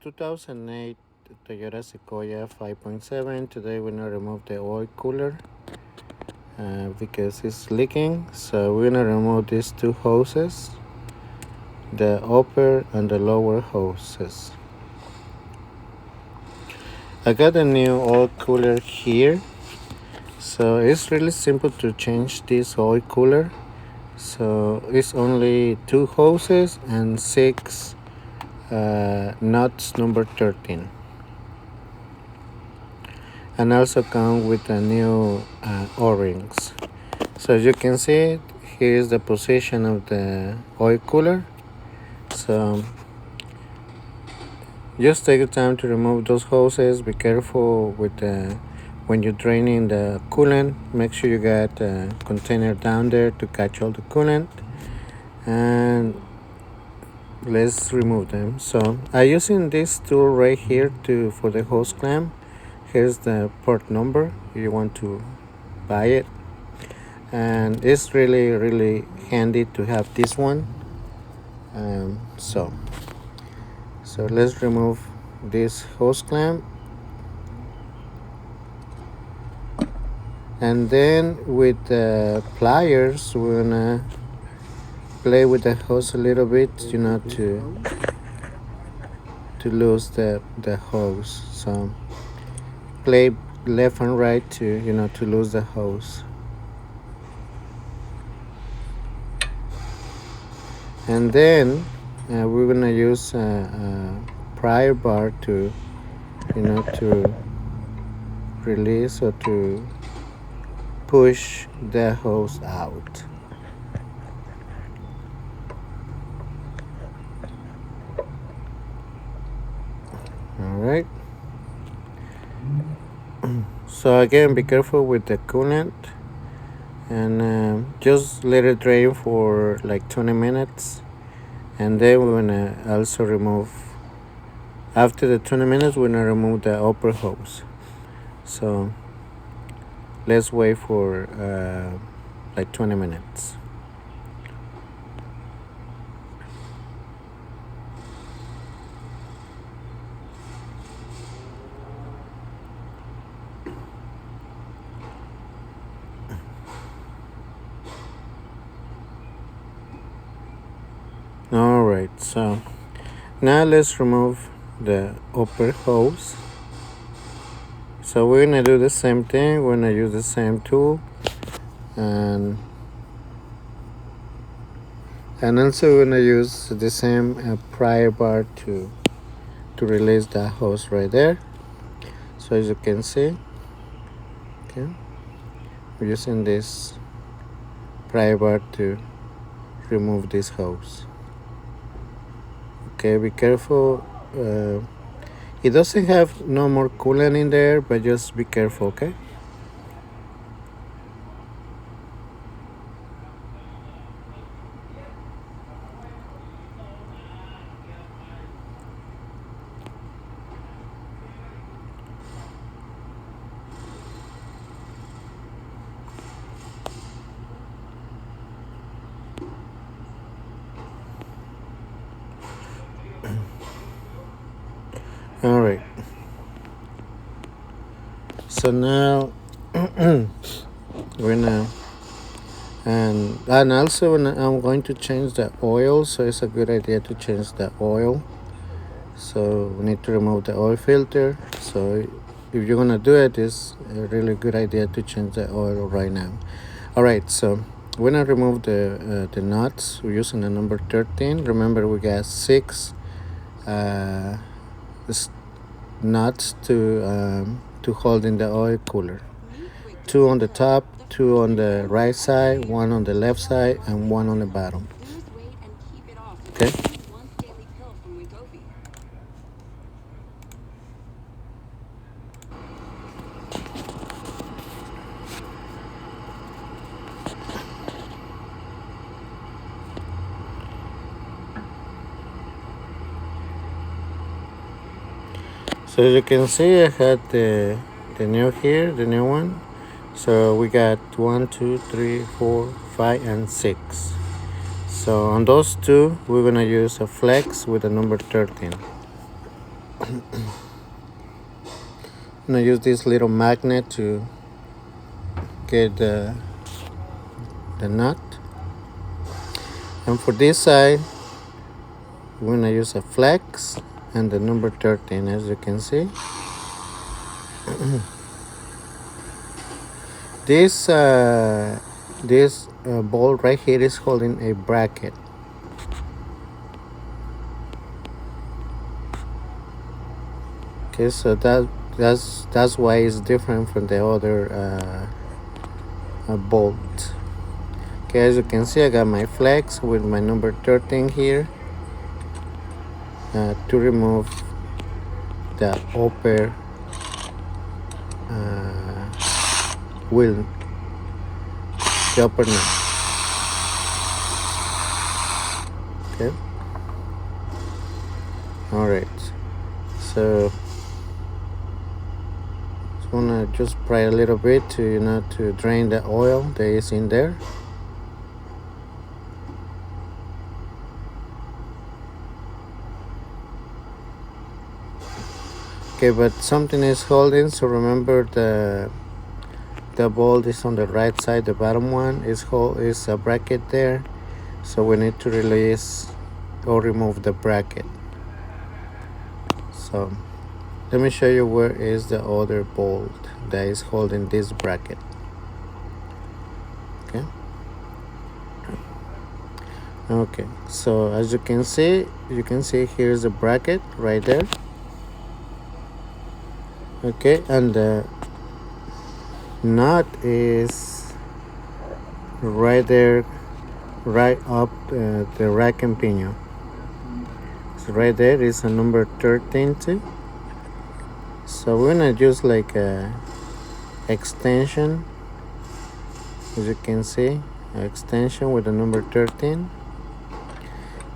2008 Toyota Sequoia 5.7. Today we're gonna remove the oil cooler because it's leaking. So we're gonna remove these two hoses, the upper and the lower hoses. I got a new oil cooler here. So it's really simple to change this oil cooler. So it's only two hoses and six nuts number 13. And also come with a new O-rings. So as you can see, here is the position of the oil cooler. So just take the time to remove those hoses. Be careful with when you're draining the coolant. Make sure you got a container down there to catch all the coolant. And let's remove them. So I'm using this tool right here for the hose clamp. Here's the part number if you want to buy it, and it's really handy to have this one. So let's remove this hose clamp, and then with the pliers we're gonna play with the hose a little bit, to lose the hose. So play left and right to lose the hose. And then we're gonna use a pry bar to release or to push the hose out. All right. So again, be careful with the coolant, and just let it drain for like 20 minutes, and then we're gonna also remove, after the 20 minutes we're gonna remove the upper hose. So let's wait for like 20 minutes. Alright, so now let's remove the upper hose. So we're gonna do the same thing. We're gonna use the same tool, and also we're gonna use the same pry bar to release the hose right there. So as you can see, okay, we're using this pry bar to remove this hose. Okay, be careful. It doesn't have no more coolant in there, but just be careful, okay? All right. So now we're gonna and also I'm going to change the oil. So it's a good idea to change the oil. So we need to remove the oil filter. So if you're gonna do it, it's a really good idea to change the oil right now. All right. So we're gonna remove the nuts. We're using the number 13. Remember, we got six nuts to hold in the oil cooler. Two on the top, two on the right side, one on the left side, and one on the bottom. Okay. So as you can see, I had the new one. So we got 1, 2, 3, 4, 5, and 6. So on those two, we're gonna use a flex with the number 13. I'm gonna use this little magnet to get the nut. And for this side, we're gonna use a flex and the number 13, as you can see. This ball right here is holding a bracket. Okay, so that's why it's different from the other bolt. Okay, as you can see, I got my flex with my number 13 here to remove the upper wheel, the upper nut. Okay. All right. So I'm gonna just pry a little bit to to drain the oil that is in there. Okay, but something is holding, so remember the bolt is on the right side. The bottom one is a bracket there, so we need to release or remove the bracket. So let me show you where is the other bolt that is holding this bracket. Okay, so as you can see here's the bracket right there. Okay, and the nut is right there, right up the rack and pinion. So right there is a number 13 too. So we're gonna use like a extension, as you can see, an extension with the number 13.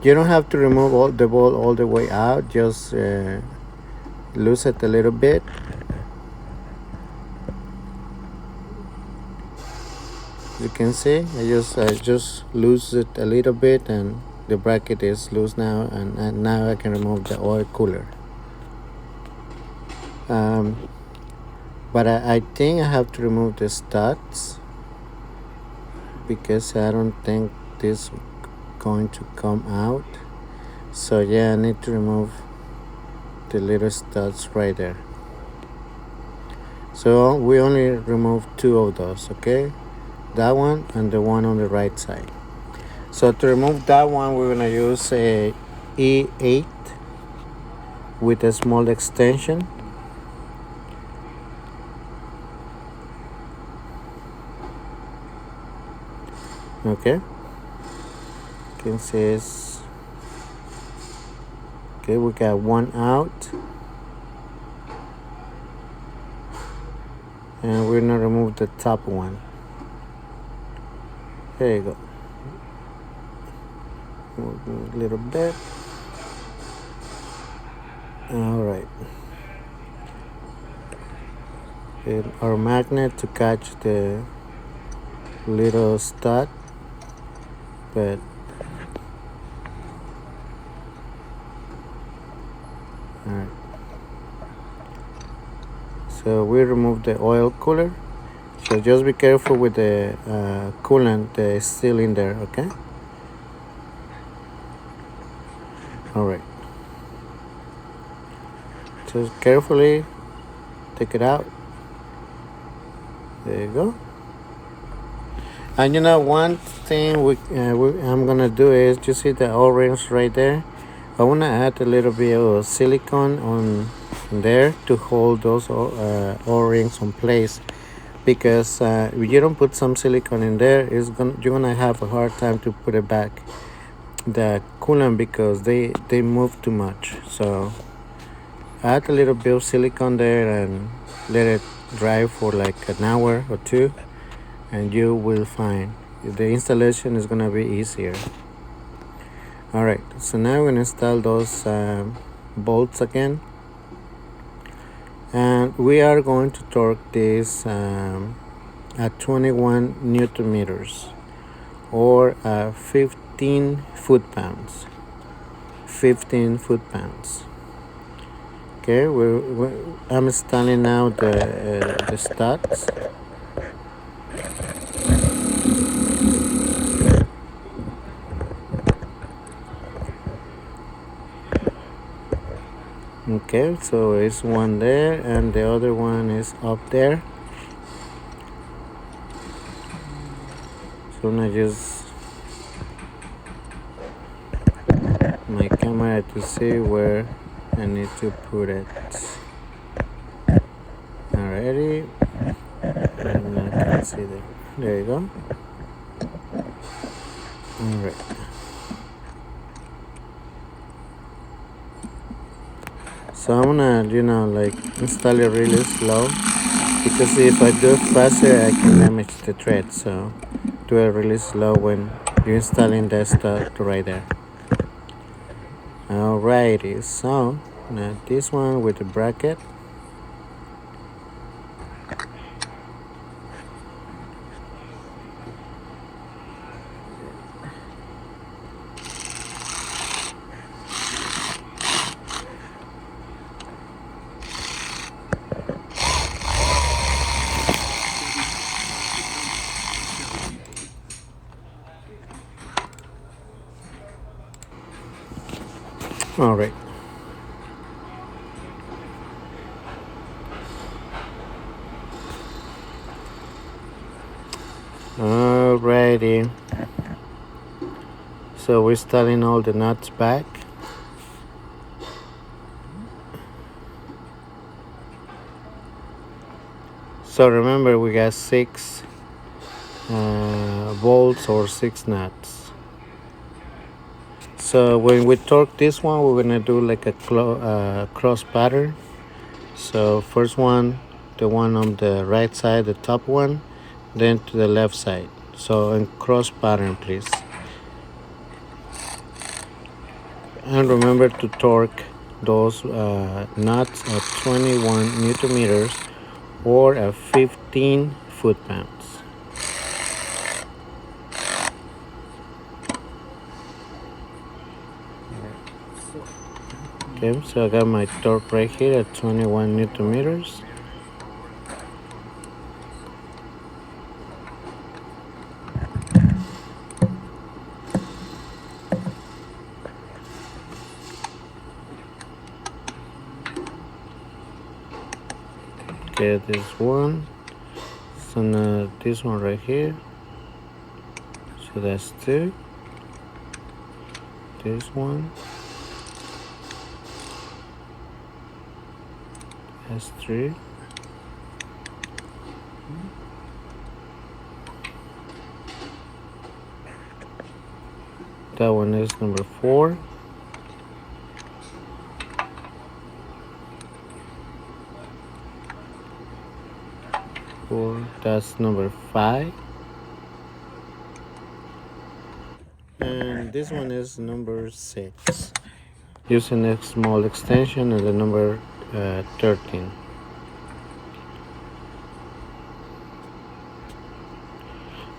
You don't have to remove all the ball all the way out, just loose it a little bit. You can see I just loose it a little bit, and the bracket is loose now, and now I can remove the oil cooler. But I think I have to remove the studs, because I don't think this is going to come out. So yeah, I need to remove the little studs right there. So we only remove 2 of those, okay? That one and the one on the right side. So to remove that one, we're gonna use a E8 with a small extension. Okay, you can see it's okay. We got one out, and we're gonna remove the top one. There you go. Move a little bit. All right. And our magnet to catch the little stud, but all right. So we remove the oil cooler. So just be careful with the coolant that is still in there, okay? All right. Just carefully take it out. There you go. And one thing I'm gonna do is, you see the O-rings right there? I wanna add a little bit of silicone on there to hold those O-rings in place, because if you don't put some silicone in there, you're gonna have a hard time to put it back, the coolant, because they move too much. So add a little bit of silicone there and let it dry for like an hour or 2, and you will find the installation is gonna be easier. All right, so now we're gonna install those bolts again, and we are going to torque this at 21 Newton meters, or 15 foot-pounds. Okay, I'm installing now the studs. Okay, so it's one there and the other one is up there. So I'm gonna use my camera to see where I need to put it. Alrighty, and I can see there. There you go. Alright. So I'm gonna, like install it really slow because if I do it faster, I can damage the thread. So do it really slow when you're installing that stuff right there. Alrighty, so now this one with the bracket. Alright. Alrighty. So we're installing all the nuts back. So remember we got 6 bolts or 6 nuts. So when we torque this one, we're gonna do like a cross pattern. So first one, the one on the right side, the top one, then to the left side. So in cross pattern, please. And remember to torque those nuts at 21 Newton meters or at 15 foot-pounds. Okay, so I got my torque right here at 21 Newton meters. Okay, this one. So now this one right here. So that's 2. This one. That's 3. That one is number 4. That's number 5. And this one is number 6. Using a small extension and the number 13.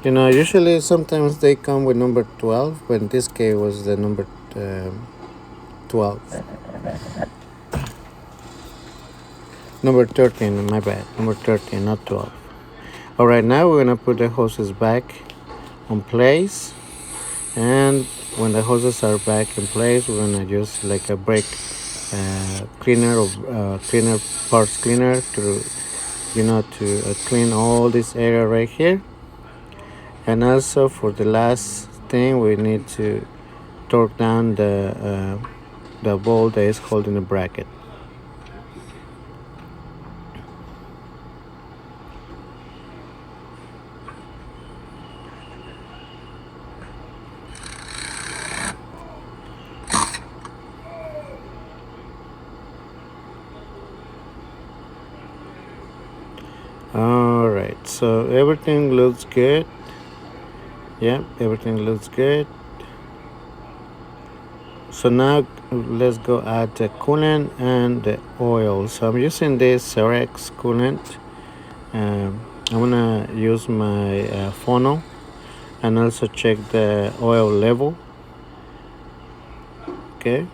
Usually sometimes they come with number 12, but in this case was the number 12. Number 13, my bad. Number 13, not 12. Alright, now we're gonna put the hoses back on place. And when the hoses are back in place, we're gonna use like a brake cleaner or parts cleaner to clean all this area right here. And also for the last thing, we need to torque down the bolt that is holding the bracket. Alright, so everything looks good. Yeah, everything looks good. So now let's go add the coolant and the oil. So I'm using this Cerex coolant. I'm gonna use my funnel and also check the oil level. Okay.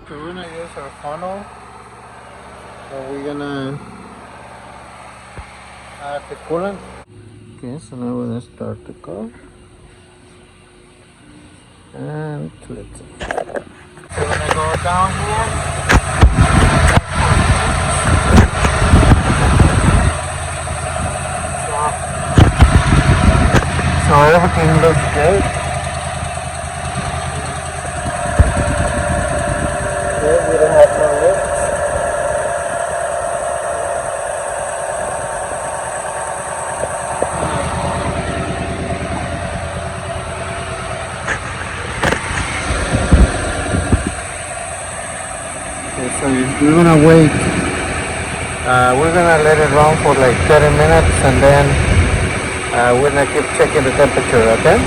So we're gonna use our funnel. So we're gonna add the coolant. Okay, so now we're gonna start the car. And let's see. So we're gonna go down here. So everything looks good. Okay, we don't have no leaks. Okay, so we're gonna wait. We're gonna let it run for like 30 minutes and then we're gonna keep checking the temperature, okay?